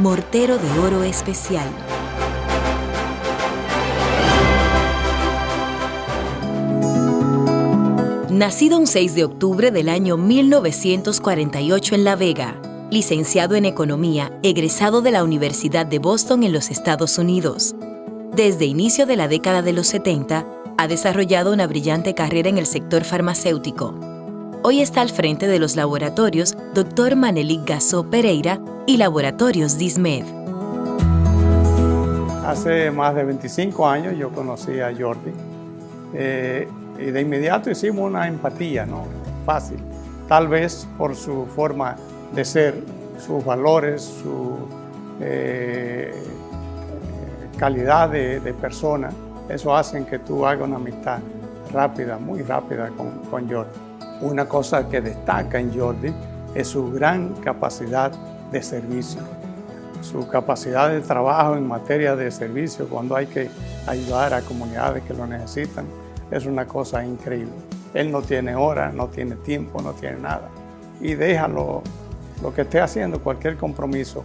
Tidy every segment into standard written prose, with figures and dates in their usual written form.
Mortero de Oro Especial. Nacido un 6 de octubre del año 1948 en La Vega, licenciado en Economía, egresado de la Universidad de Boston en los Estados Unidos. Desde inicio de la década de los 70, ha desarrollado una brillante carrera en el sector farmacéutico. Hoy está al frente de los laboratorios Dr. Manelik Gassó Pereira y Laboratorios DISMED. Hace más de 25 años yo conocí a Jordi y de inmediato hicimos una empatía, ¿no? Fácil. Tal vez por su forma de ser, sus valores, su calidad de persona, eso hace que tú hagas una amistad rápida, muy rápida con Jordi. Una cosa que destaca en Jordi es su gran capacidad de servicio, su capacidad de trabajo en materia de servicio cuando hay que ayudar a comunidades que lo necesitan. Es una cosa increíble. Él no tiene hora, no tiene tiempo, no tiene nada. Y deja lo que esté haciendo, cualquier compromiso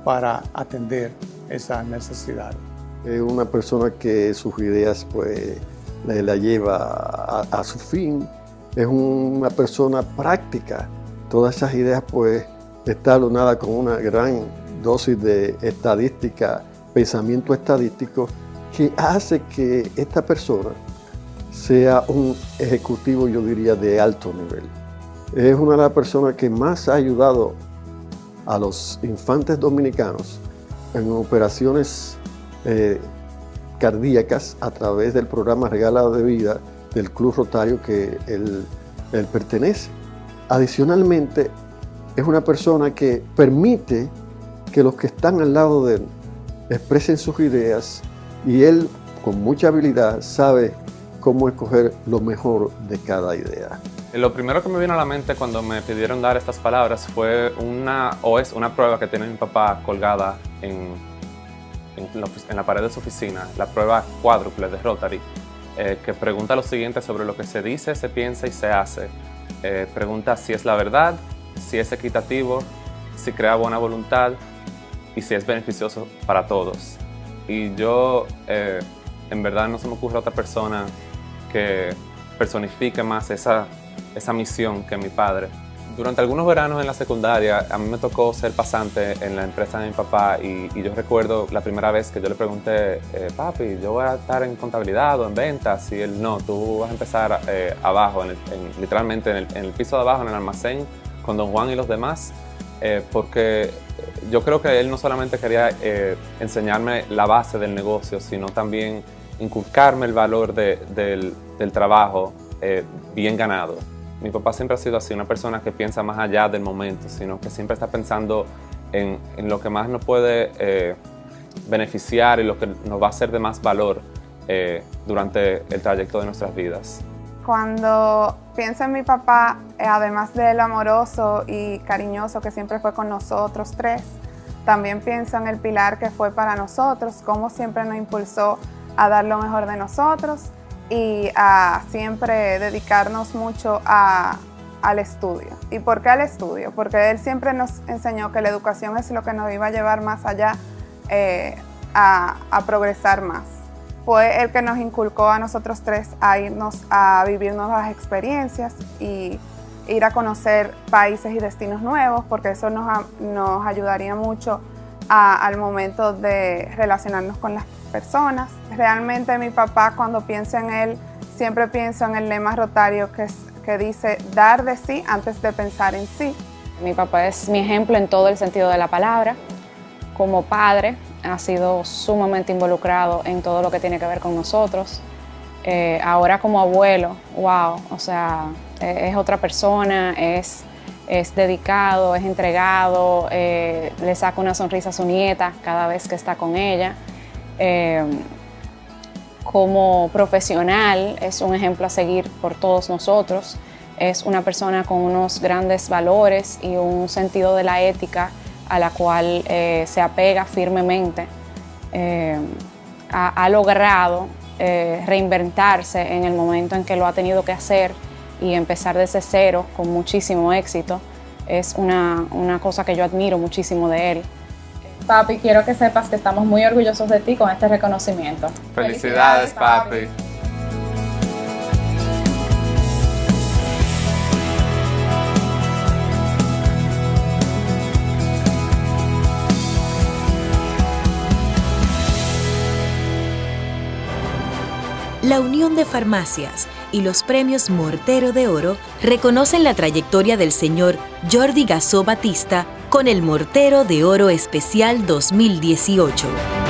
para atender esas necesidades. Es una persona que sus ideas pues la lleva a su fin. Es una persona práctica. Todas esas ideas pues está adornada con una gran dosis de estadística, pensamiento estadístico, que hace que esta persona sea un ejecutivo, yo diría, de alto nivel. Es una de las personas que más ha ayudado a los infantes dominicanos en operaciones cardíacas a través del programa Regalado de Vida del Club Rotario que él pertenece. Adicionalmente, es una persona que permite que los que están al lado de él expresen sus ideas y él, con mucha habilidad, sabe cómo escoger lo mejor de cada idea. Lo primero que me vino a la mente cuando me pidieron dar estas palabras fue una prueba que tiene mi papá colgada en la pared de su oficina, la prueba cuádruple de Rotary, que pregunta lo siguiente sobre lo que se dice, se piensa y se hace. Pregunta si es la verdad, si es equitativo, si crea buena voluntad y si es beneficioso para todos. Y yo, en verdad, no se me ocurre otra persona que personifique más esa misión que mi padre. Durante algunos veranos en la secundaria, a mí me tocó ser pasante en la empresa de mi papá y yo recuerdo la primera vez que yo le pregunté, papi, yo voy a estar en contabilidad o en ventas, y él, no, tú vas a empezar abajo, literalmente en el piso de abajo, en el almacén, con don Juan y los demás, porque yo creo que él no solamente quería enseñarme la base del negocio, sino también inculcarme el valor del trabajo bien ganado. Mi papá siempre ha sido así, una persona que piensa más allá del momento, sino que siempre está pensando en lo que más nos puede beneficiar y lo que nos va a ser de más valor durante el trayecto de nuestras vidas. Cuando pienso en mi papá, además de lo amoroso y cariñoso que siempre fue con nosotros tres, también pienso en el pilar que fue para nosotros, cómo siempre nos impulsó a dar lo mejor de nosotros y a siempre dedicarnos mucho al estudio. ¿Y por qué al estudio? Porque él siempre nos enseñó que la educación es lo que nos iba a llevar más allá a progresar más. Fue el que nos inculcó a nosotros tres a irnos a vivir nuevas experiencias y ir a conocer países y destinos nuevos, porque eso nos ayudaría mucho al momento de relacionarnos con las personas. Realmente mi papá, cuando pienso en él, siempre pienso en el lema rotario que dice dar de sí antes de pensar en sí. Mi papá es mi ejemplo en todo el sentido de la palabra. Como padre, ha sido sumamente involucrado en todo lo que tiene que ver con nosotros. Ahora como abuelo, wow, o sea, es otra persona, es dedicado, es entregado, le saca una sonrisa a su nieta cada vez que está con ella. Como profesional es un ejemplo a seguir por todos nosotros. Es una persona con unos grandes valores y un sentido de la ética a la cual se apega firmemente. Ha logrado reinventarse en el momento en que lo ha tenido que hacer y empezar desde cero con muchísimo éxito. Es una cosa que yo admiro muchísimo de él. Papi, quiero que sepas que estamos muy orgullosos de ti con este reconocimiento. Felicidades, papi. La Unión de Farmacias y los premios Mortero de Oro reconocen la trayectoria del señor Jordi Gassó Batista con el Mortero de Oro Especial 2018.